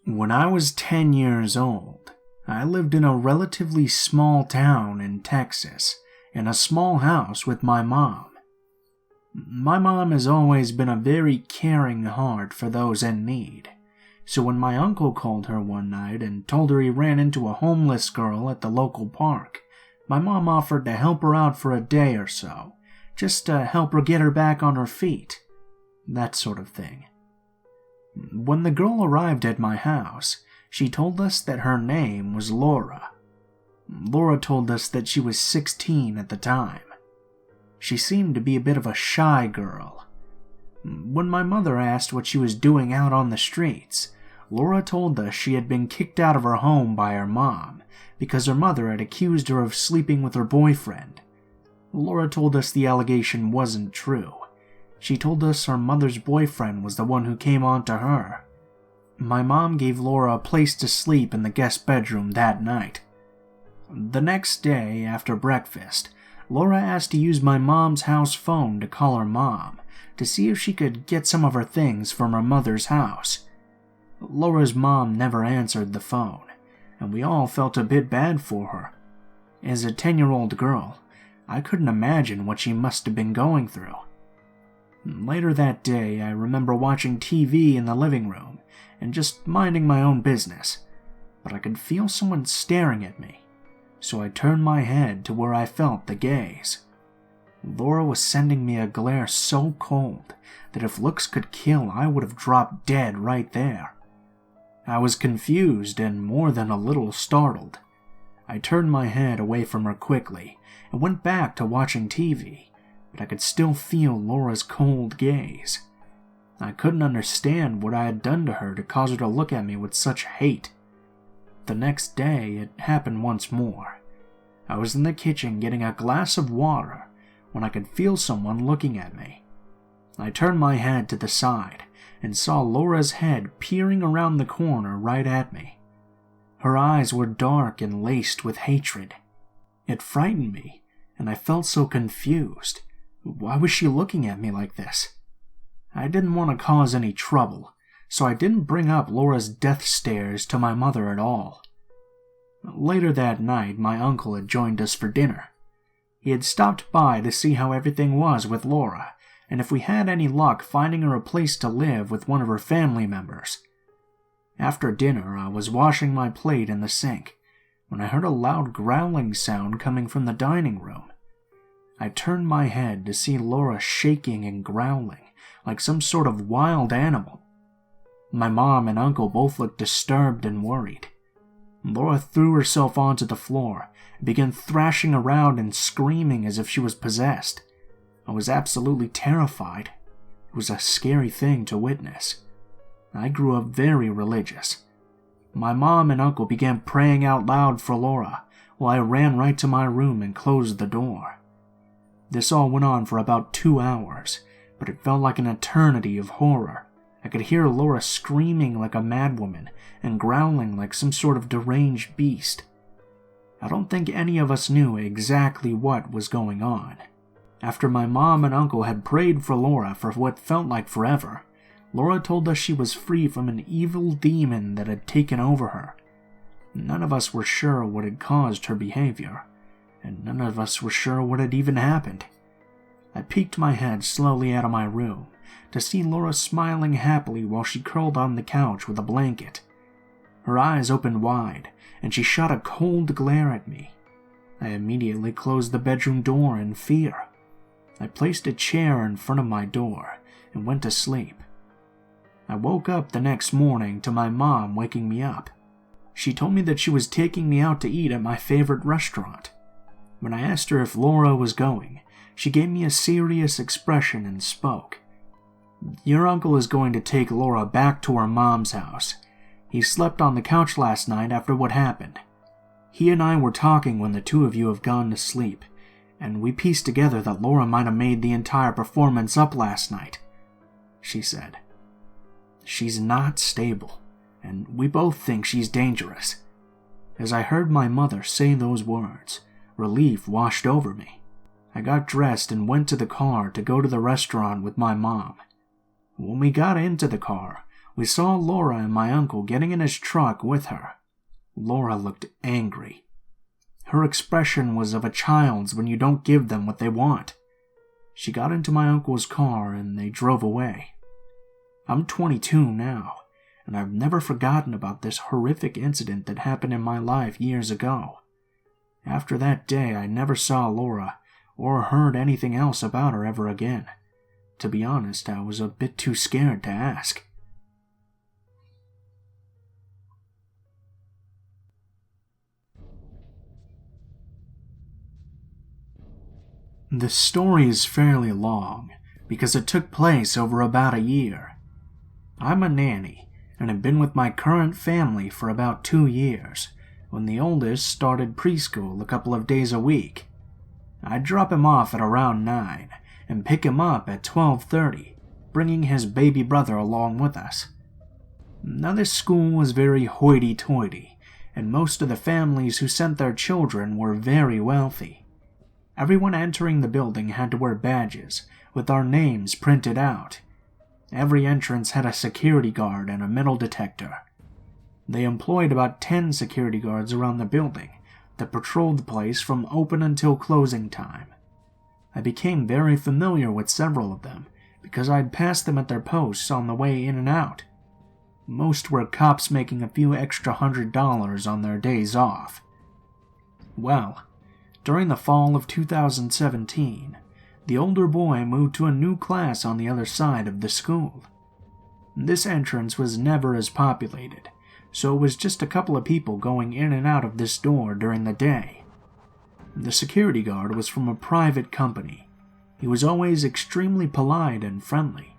When I was 10 years old, I lived in a relatively small town in Texas, in a small house with my mom. My mom has always been a very caring heart for those in need, so when my uncle called her one night and told her he ran into a homeless girl at the local park, my mom offered to help her out for a day or so, just to help her get her back on her feet. That sort of thing. When the girl arrived at my house, she told us that her name was Laura. Laura told us that she was 16 at the time. She seemed to be a bit of a shy girl. When my mother asked what she was doing out on the streets, Laura told us she had been kicked out of her home by her mom because her mother had accused her of sleeping with her boyfriend. Laura told us the allegation wasn't true. She told us her mother's boyfriend was the one who came on to her. My mom gave Laura a place to sleep in the guest bedroom that night. The next day, after breakfast, Laura asked to use my mom's house phone to call her mom to see if she could get some of her things from her mother's house. Laura's mom never answered the phone, and we all felt a bit bad for her. As a 10-year-old girl, I couldn't imagine what she must have been going through. Later that day, I remember watching TV in the living room and just minding my own business, but I could feel someone staring at me, so I turned my head to where I felt the gaze. Laura was sending me a glare so cold that if looks could kill, I would have dropped dead right there. I was confused and more than a little startled. I turned my head away from her quickly and went back to watching TV, but I could still feel Laura's cold gaze. I couldn't understand what I had done to her to cause her to look at me with such hate. The next day, it happened once more. I was in the kitchen getting a glass of water when I could feel someone looking at me. I turned my head to the side and saw Laura's head peering around the corner right at me. Her eyes were dark and laced with hatred. It frightened me, and I felt so confused. Why was she looking at me like this? I didn't want to cause any trouble, so I didn't bring up Laura's death stares to my mother at all. Later that night, my uncle had joined us for dinner. He had stopped by to see how everything was with Laura, and if we had any luck finding her a place to live with one of her family members. After dinner, I was washing my plate in the sink when I heard a loud growling sound coming from the dining room. I turned my head to see Laura shaking and growling like some sort of wild animal. My mom and uncle both looked disturbed and worried. Laura threw herself onto the floor and began thrashing around and screaming as if she was possessed. I was absolutely terrified. It was a scary thing to witness. I grew up very religious. My mom and uncle began praying out loud for Laura while I ran right to my room and closed the door. This all went on for about 2 hours, but it felt like an eternity of horror. I could hear Laura screaming like a madwoman and growling like some sort of deranged beast. I don't think any of us knew exactly what was going on. After my mom and uncle had prayed for Laura for what felt like forever, Laura told us she was free from an evil demon that had taken over her. None of us were sure what had caused her behavior, and none of us were sure what had even happened. I peeked my head slowly out of my room to see Laura smiling happily while she curled on the couch with a blanket. Her eyes opened wide, and she shot a cold glare at me. I immediately closed the bedroom door in fear. I placed a chair in front of my door and went to sleep. I woke up the next morning to my mom waking me up. She told me that she was taking me out to eat at my favorite restaurant. When I asked her if Laura was going, she gave me a serious expression and spoke. "Your uncle is going to take Laura back to her mom's house. He slept on the couch last night after what happened. He and I were talking when the two of you have gone to sleep, and we pieced together that Laura might have made the entire performance up last night," she said. "She's not stable, and we both think she's dangerous." As I heard my mother say those words, relief washed over me. I got dressed and went to the car to go to the restaurant with my mom. When we got into the car, we saw Laura and my uncle getting in his truck with her. Laura looked angry. Her expression was of a child's when you don't give them what they want. She got into my uncle's car and they drove away. I'm 22 now, and I've never forgotten about this horrific incident that happened in my life years ago. After that day, I never saw Laura or heard anything else about her ever again. To be honest, I was a bit too scared to ask. The story is fairly long because it took place over about a year. I'm a nanny and have been with my current family for about 2 years when the oldest started preschool a couple of days a week. I'd drop him off at around 9 and pick him up at 12:30, bringing his baby brother along with us. Now this school was very hoity-toity, and most of the families who sent their children were very wealthy. Everyone entering the building had to wear badges with our names printed out. Every entrance had a security guard and a metal detector. They employed about 10 security guards around the building that patrolled the place from open until closing time. I became very familiar with several of them because I'd passed them at their posts on the way in and out. Most were cops making a few extra $100 on their days off. Well, during the fall of 2017, the older boy moved to a new class on the other side of the school. This entrance was never as populated, so it was just a couple of people going in and out of this door during the day. The security guard was from a private company. He was always extremely polite and friendly.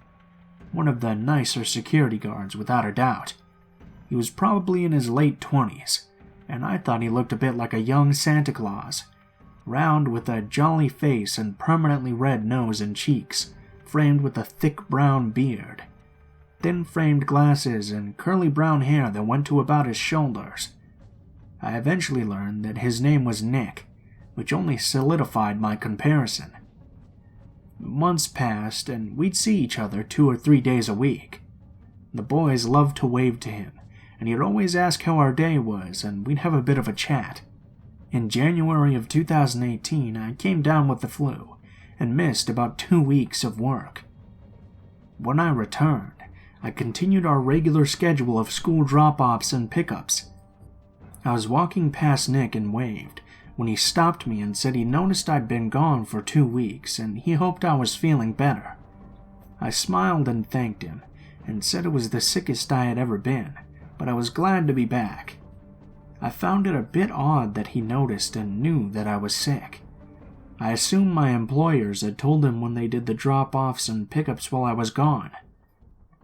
One of the nicer security guards, without a doubt. He was probably in his late 20s, and I thought he looked a bit like a young Santa Claus. Round with a jolly face and permanently red nose and cheeks, framed with a thick brown beard. Thin framed glasses and curly brown hair that went to about his shoulders. I eventually learned that his name was Nick, which only solidified my comparison. Months passed and we'd see each other 2 or 3 days a week. The boys loved to wave to him, and he'd always ask how our day was and we'd have a bit of a chat. In January of 2018, I came down with the flu and missed about 2 weeks of work. When I returned, I continued our regular schedule of school drop-offs and pickups. I was walking past Nick and waved when he stopped me and said he noticed I'd been gone for 2 weeks and he hoped I was feeling better. I smiled and thanked him and said it was the sickest I had ever been, but I was glad to be back. I found it a bit odd that he noticed and knew that I was sick. I assumed my employers had told him when they did the drop-offs and pickups while I was gone.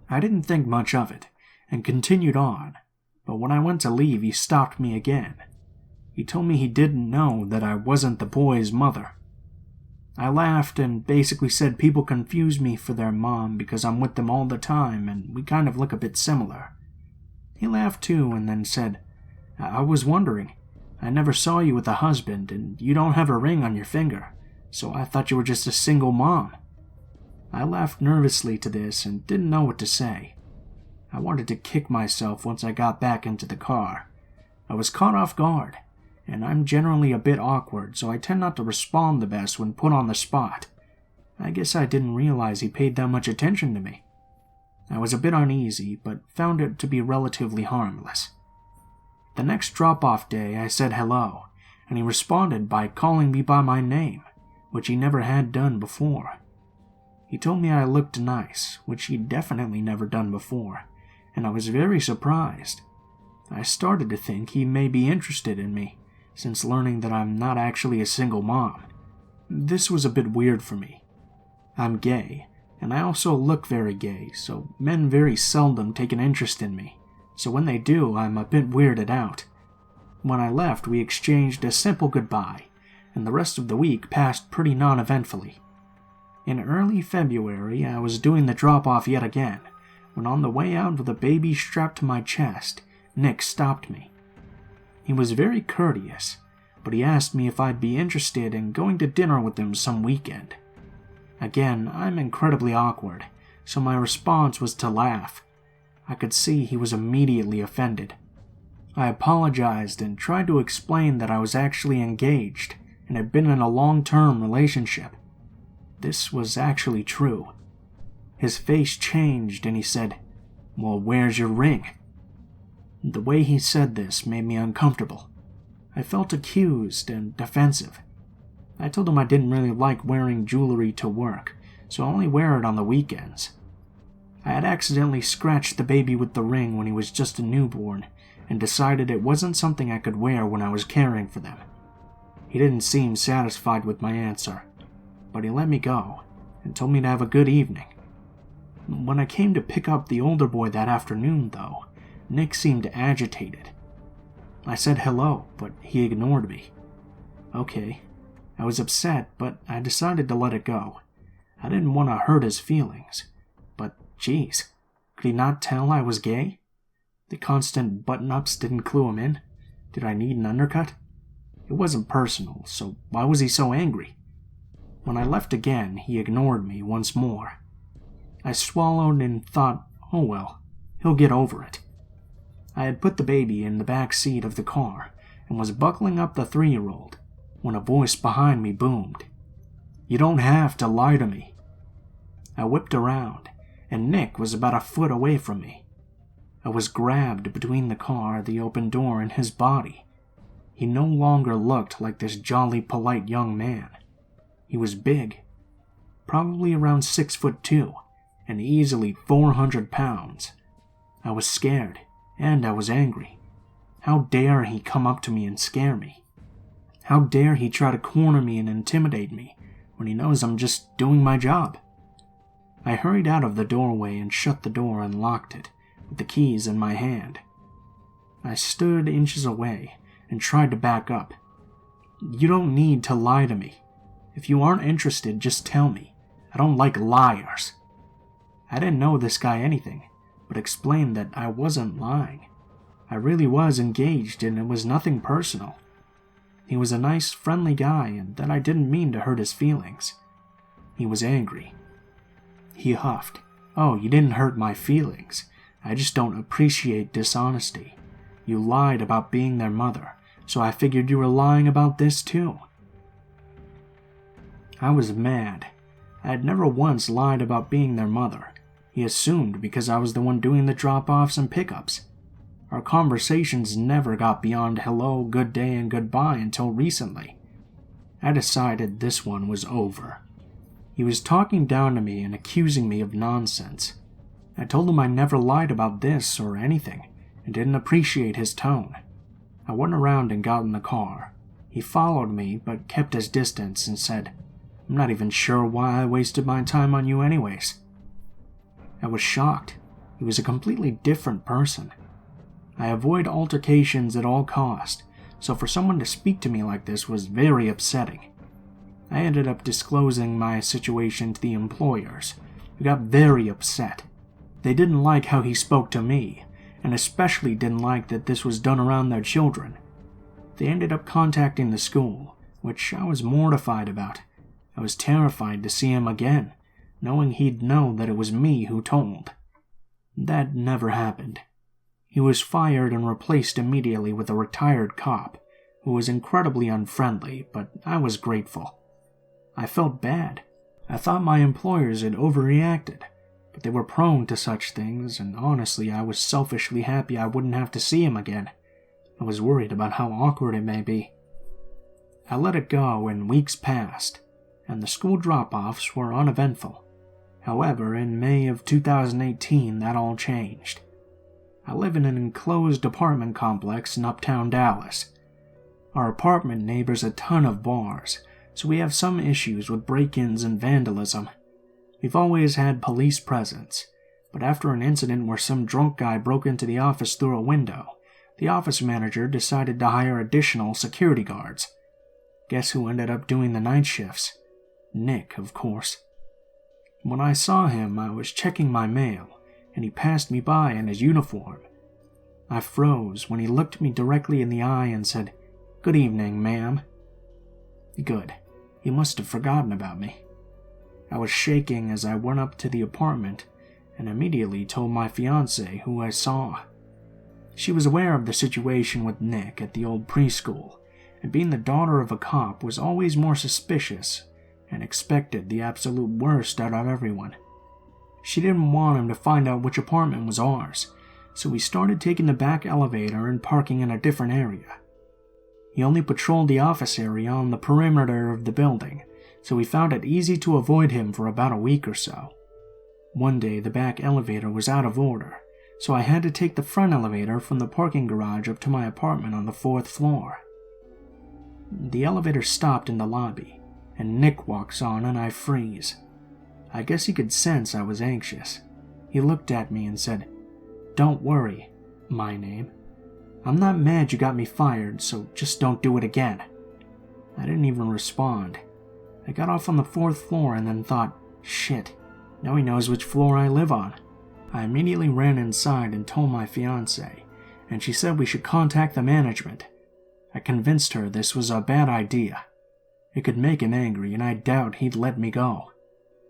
I didn't think much of it and continued on, but when I went to leave he stopped me again. He told me he didn't know that I wasn't the boy's mother. I laughed and basically said people confuse me for their mom because I'm with them all the time and we kind of look a bit similar. He laughed too and then said, "I was wondering. I never saw you with a husband, and you don't have a ring on your finger, so I thought you were just a single mom." I laughed nervously to this and didn't know what to say. I wanted to kick myself once I got back into the car. I was caught off guard, and I'm generally a bit awkward, so I tend not to respond the best when put on the spot. I guess I didn't realize he paid that much attention to me. I was a bit uneasy, but found it to be relatively harmless. The next drop-off day, I said hello, and he responded by calling me by my name, which he never had done before. He told me I looked nice, which he'd definitely never done before, and I was very surprised. I started to think he may be interested in me, since learning that I'm not actually a single mom. This was a bit weird for me. I'm gay, and I also look very gay, so men very seldom take an interest in me. So when they do, I'm a bit weirded out. When I left, we exchanged a simple goodbye, and the rest of the week passed pretty non-eventfully. In early February, I was doing the drop-off yet again, when on the way out with a baby strapped to my chest, Nick stopped me. He was very courteous, but he asked me if I'd be interested in going to dinner with him some weekend. Again, I'm incredibly awkward, so my response was to laugh. I could see he was immediately offended. I apologized and tried to explain that I was actually engaged and had been in a long-term relationship. This was actually true. His face changed and he said, "Well, where's your ring?" The way he said this made me uncomfortable. I felt accused and defensive. I told him I didn't really like wearing jewelry to work, so I only wear it on the weekends. I had accidentally scratched the baby with the ring when he was just a newborn and decided it wasn't something I could wear when I was caring for them. He didn't seem satisfied with my answer, but he let me go and told me to have a good evening. When I came to pick up the older boy that afternoon, though, Nick seemed agitated. I said hello, but he ignored me. Okay, I was upset, but I decided to let it go. I didn't want to hurt his feelings, but geez, could he not tell I was gay? The constant button-ups didn't clue him in. Did I need an undercut? It wasn't personal, so why was he so angry? When I left again, he ignored me once more. I swallowed and thought, oh well, he'll get over it. I had put the baby in the back seat of the car and was buckling up the 3-year-old when a voice behind me boomed, "You don't have to lie to me." I whipped around, and Nick was about a foot away from me. I was grabbed between the car, the open door, and his body. He no longer looked like this jolly, polite young man. He was big, probably around 6'2", and easily 400 pounds. I was scared, and I was angry. How dare he come up to me and scare me? How dare he try to corner me and intimidate me when he knows I'm just doing my job? I hurried out of the doorway and shut the door and locked it, with the keys in my hand. I stood inches away and tried to back up. You don't need to lie to me. If you aren't interested, just tell me. I don't like liars. I didn't know this guy anything, but explained that I wasn't lying. I really was engaged and it was nothing personal. He was a nice, friendly guy and that I didn't mean to hurt his feelings. He was angry. He huffed. "Oh, you didn't hurt my feelings. I just don't appreciate dishonesty. You lied about being their mother, so I figured you were lying about this too." I was mad. I had never once lied about being their mother. He assumed because I was the one doing the drop-offs and pickups. Our conversations never got beyond hello, good day, and goodbye until recently. I decided this one was over. He was talking down to me and accusing me of nonsense. I told him I never lied about this or anything, and didn't appreciate his tone. I went around and got in the car. He followed me, but kept his distance and said, "I'm not even sure why I wasted my time on you anyways." I was shocked. He was a completely different person. I avoid altercations at all cost, so for someone to speak to me like this was very upsetting. I ended up disclosing my situation to the employers, who got very upset. They didn't like how he spoke to me, and especially didn't like that this was done around their children. They ended up contacting the school, which I was mortified about. I was terrified to see him again, knowing he'd know that it was me who told. That never happened. He was fired and replaced immediately with a retired cop, who was incredibly unfriendly, but I was grateful. I felt bad. I thought my employers had overreacted, but they were prone to such things, and honestly I was selfishly happy I wouldn't have to see him again. I was worried about how awkward it may be. I let it go and weeks passed, and the school drop-offs were uneventful. However, in May of 2018 that all changed. I live in an enclosed apartment complex in uptown Dallas. Our apartment neighbors a ton of bars, so we have some issues with break-ins and vandalism. We've always had police presence, but after an incident where some drunk guy broke into the office through a window, the office manager decided to hire additional security guards. Guess who ended up doing the night shifts? Nick, of course. When I saw him, I was checking my mail, and he passed me by in his uniform. I froze when he looked me directly in the eye and said, "Good evening, ma'am." Good. He must have forgotten about me. I was shaking as I went up to the apartment and immediately told my fiancée who I saw. She was aware of the situation with Nick at the old preschool, and being the daughter of a cop was always more suspicious and expected the absolute worst out of everyone. She didn't want him to find out which apartment was ours, so we started taking the back elevator and parking in a different area. He only patrolled the office area on the perimeter of the building, so we found it easy to avoid him for about a week or so. One day the back elevator was out of order, so I had to take the front elevator from the parking garage up to my apartment on the 4th floor. The elevator stopped in the lobby, and Nick walks on and I freeze. I guess he could sense I was anxious. He looked at me and said, "Don't worry, my name. I'm not mad you got me fired, so just don't do it again." I didn't even respond. I got off on the 4th floor and then thought, shit, now he knows which floor I live on. I immediately ran inside and told my fiancée, and she said we should contact the management. I convinced her this was a bad idea. It could make him angry, and I doubt he'd let me go.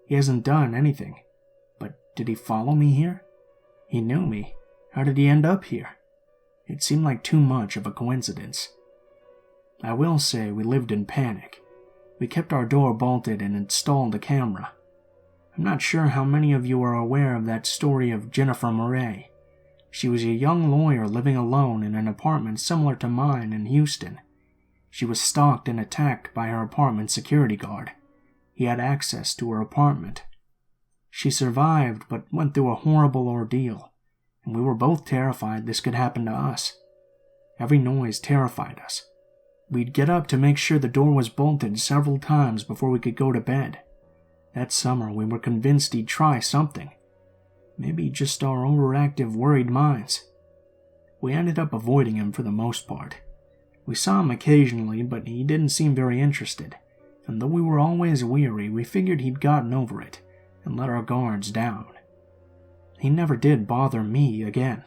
He hasn't done anything. But did he follow me here? He knew me. How did he end up here? It seemed like too much of a coincidence. I will say we lived in panic. We kept our door bolted and installed a camera. I'm not sure how many of you are aware of that story of Jennifer Murray. She was a young lawyer living alone in an apartment similar to mine in Houston. She was stalked and attacked by her apartment security guard. He had access to her apartment. She survived but went through a horrible ordeal, and we were both terrified this could happen to us. Every noise terrified us. We'd get up to make sure the door was bolted several times before we could go to bed. That summer we were convinced he'd try something. Maybe just our overactive, worried minds. We ended up avoiding him for the most part. We saw him occasionally, but he didn't seem very interested, and though we were always weary, we figured he'd gotten over it and let our guards down. He never did bother me again.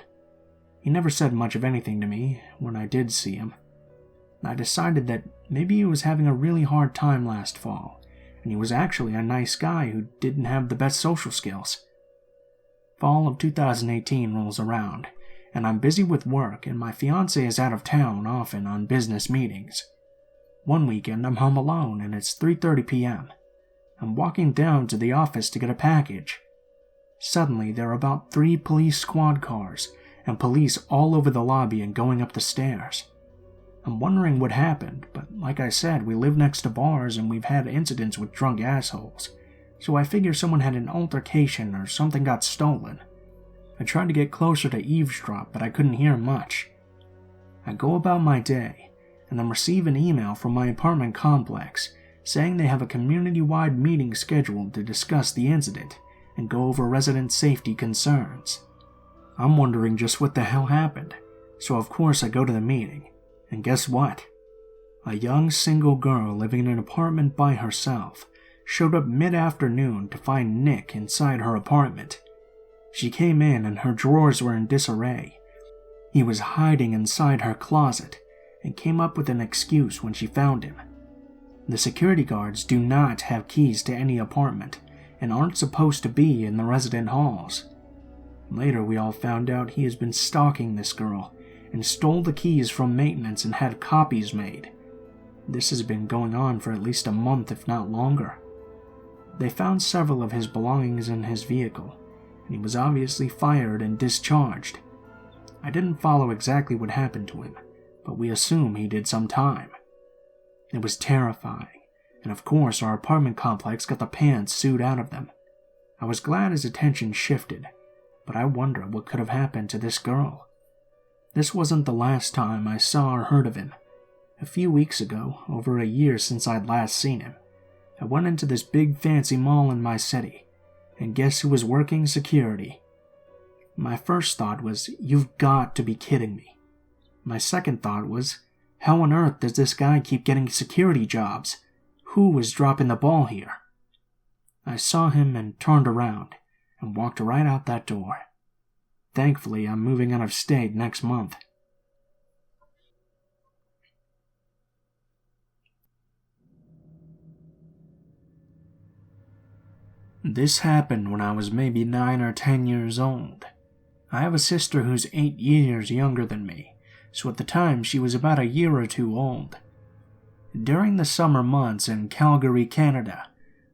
He never said much of anything to me when I did see him. I decided that maybe he was having a really hard time last fall, and he was actually a nice guy who didn't have the best social skills. Fall of 2018 rolls around, and I'm busy with work, and my fiancée is out of town often on business meetings. One weekend I'm home alone, and it's 3:30 p.m. I'm walking down to the office to get a package. Suddenly, there are about 3 police squad cars, and police all over the lobby and going up the stairs. I'm wondering what happened, but like I said, we live next to bars and we've had incidents with drunk assholes, so I figure someone had an altercation or something got stolen. I tried to get closer to eavesdrop, but I couldn't hear much. I go about my day, and then receive an email from my apartment complex saying they have a community-wide meeting scheduled to discuss the incident and go over resident safety concerns. I'm wondering just what the hell happened, so of course I go to the meeting. And guess what? A young single girl living in an apartment by herself showed up mid-afternoon to find Nick inside her apartment. She came in and her drawers were in disarray. He was hiding inside her closet and came up with an excuse when she found him. The security guards do not have keys to any apartment and aren't supposed to be in the resident halls. Later we all found out he has been stalking this girl and stole the keys from maintenance and had copies made. This has been going on for at least a month, if not longer. They found several of his belongings in his vehicle, and he was obviously fired and discharged. I didn't follow exactly what happened to him, but we assume he did some time. It was terrifying, and of course our apartment complex got the pants sued out of them. I was glad his attention shifted, but I wonder what could have happened to this girl. This wasn't the last time I saw or heard of him. A few weeks ago, over a year since I'd last seen him, I went into this big fancy mall in my city, and guess who was working security? My first thought was, you've got to be kidding me. My second thought was, how on earth does this guy keep getting security jobs? Who was dropping the ball here? I saw him and turned around, and walked right out that door. Thankfully, I'm moving out of state next month. This happened when I was maybe 9 or 10 years old. I have a sister who's 8 years younger than me, so at the time she was about a year or two old. During the summer months in Calgary, Canada,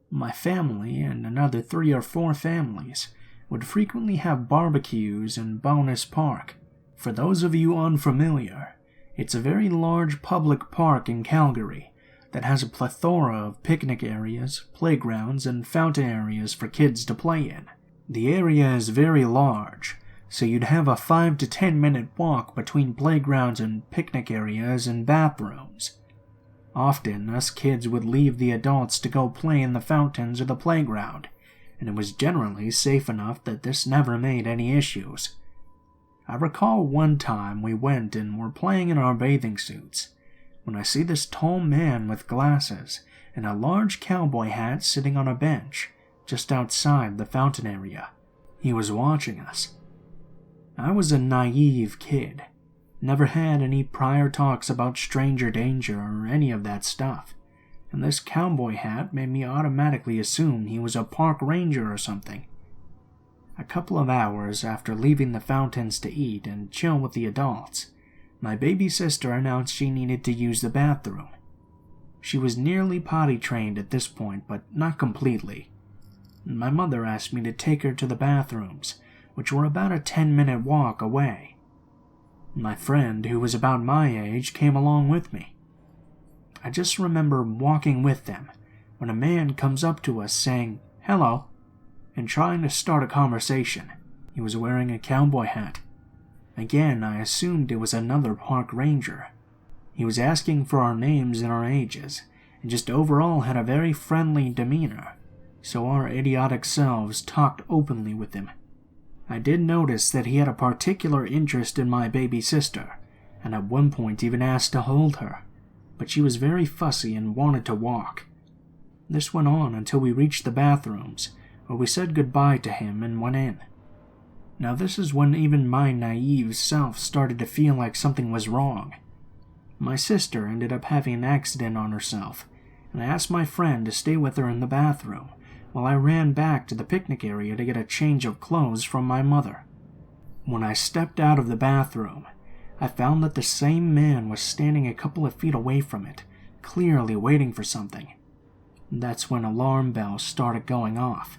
my family and another 3 or 4 families would frequently have barbecues in Bonus Park. For those of you unfamiliar, it's a very large public park in Calgary that has a plethora of picnic areas, playgrounds, and fountain areas for kids to play in. The area is very large, so you'd have a 5 to 10 minute walk between playgrounds and picnic areas and bathrooms. Often, us kids would leave the adults to go play in the fountains or the playground, and it was generally safe enough that this never made any issues. I recall one time we went and were playing in our bathing suits, when I see this tall man with glasses and a large cowboy hat sitting on a bench just outside the fountain area. He was watching us. I was a naive kid, never had any prior talks about stranger danger or any of that stuff, and this cowboy hat made me automatically assume he was a park ranger or something. A couple of hours after leaving the fountains to eat and chill with the adults, my baby sister announced she needed to use the bathroom. She was nearly potty trained at this point, but not completely. My mother asked me to take her to the bathrooms, which were about a 10-minute walk away. My friend, who was about my age, came along with me. I just remember walking with them when a man comes up to us saying, "Hello," and trying to start a conversation. He was wearing a cowboy hat. Again, I assumed it was another park ranger. He was asking for our names and our ages, and just overall had a very friendly demeanor, so our idiotic selves talked openly with him. I did notice that he had a particular interest in my baby sister, and at one point even asked to hold her, but she was very fussy and wanted to walk. This went on until we reached the bathrooms, where we said goodbye to him and went in. Now this is when even my naive self started to feel like something was wrong. My sister ended up having an accident on herself, and I asked my friend to stay with her in the bathroom while I ran back to the picnic area to get a change of clothes from my mother. When I stepped out of the bathroom, I found that the same man was standing a couple of feet away from it, clearly waiting for something. That's when alarm bells started going off.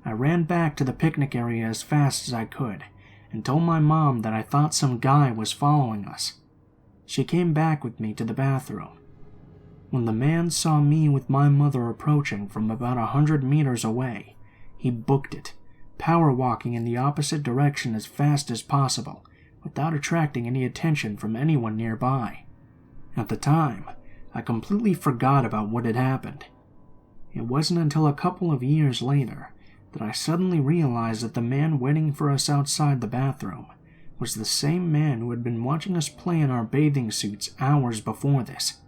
I ran back to the picnic area as fast as I could and told my mom that I thought some guy was following us. She came back with me to the bathroom. When the man saw me with my mother approaching from about 100 meters away, he booked it, power walking in the opposite direction as fast as possible, without attracting any attention from anyone nearby. At the time, I completely forgot about what had happened. It wasn't until a couple of years later that I suddenly realized that the man waiting for us outside the bathroom was the same man who had been watching us play in our bathing suits hours before this.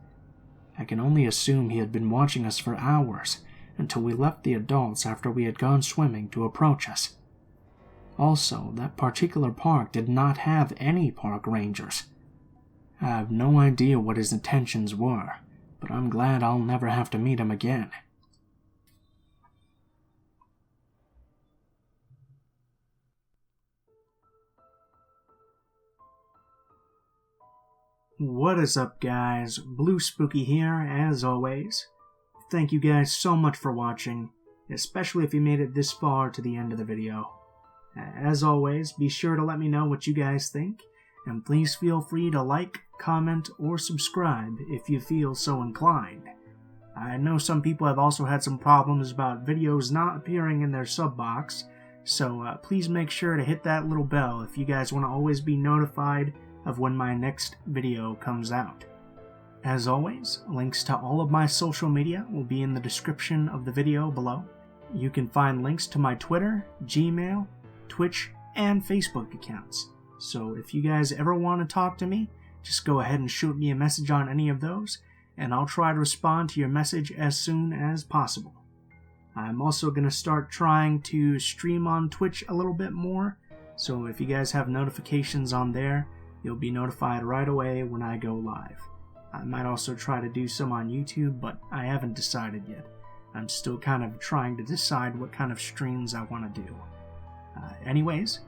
I can only assume he had been watching us for hours until we left the adults after we had gone swimming to approach us. Also, that particular park did not have any park rangers. I have no idea what his intentions were, but I'm glad I'll never have to meet him again. What is up, guys? Blue Spooky here, as always. Thank you guys so much for watching, especially if you made it this far to the end of the video. As always, be sure to let me know what you guys think, and please feel free to like, comment, or subscribe if you feel so inclined. I know some people have also had some problems about videos not appearing in their sub box, so please make sure to hit that little bell if you guys want to always be notified of when my next video comes out. As always, links to all of my social media will be in the description of the video below. You can find links to my Twitter, Gmail, Twitch, and Facebook accounts. So if you guys ever want to talk to me, just go ahead and shoot me a message on any of those, and I'll try to respond to your message as soon as possible. I'm also going to start trying to stream on Twitch a little bit more, so if you guys have notifications on there, you'll be notified right away when I go live. I might also try to do some on YouTube, but I haven't decided yet. I'm still kind of trying to decide what kind of streams I want to do. Anyways,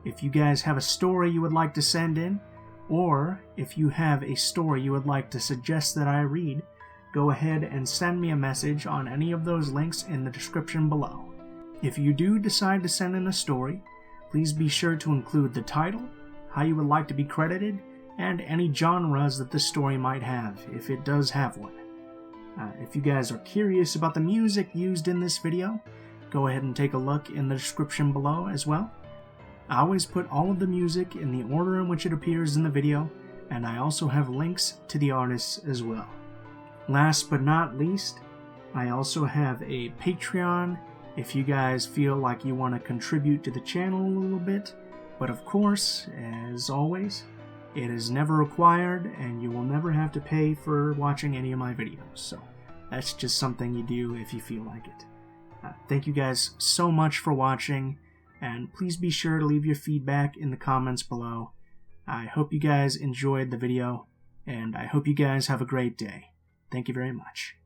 if you guys have a story you would like to send in, or if you have a story you would like to suggest that I read, go ahead and send me a message on any of those links in the description below. If you do decide to send in a story, please be sure to include the title, how you would like to be credited, and any genres that the story might have, if it does have one. If you guys are curious about the music used in this video, go ahead and take a look in the description below as well. I always put all of the music in the order in which it appears in the video, and I also have links to the artists as well. Last but not least, I also have a Patreon if you guys feel like you want to contribute to the channel a little bit, but of course, as always, it is never required and you will never have to pay for watching any of my videos, so that's just something you do if you feel like it. Thank you guys so much for watching, and please be sure to leave your feedback in the comments below. I hope you guys enjoyed the video, and I hope you guys have a great day. Thank you very much.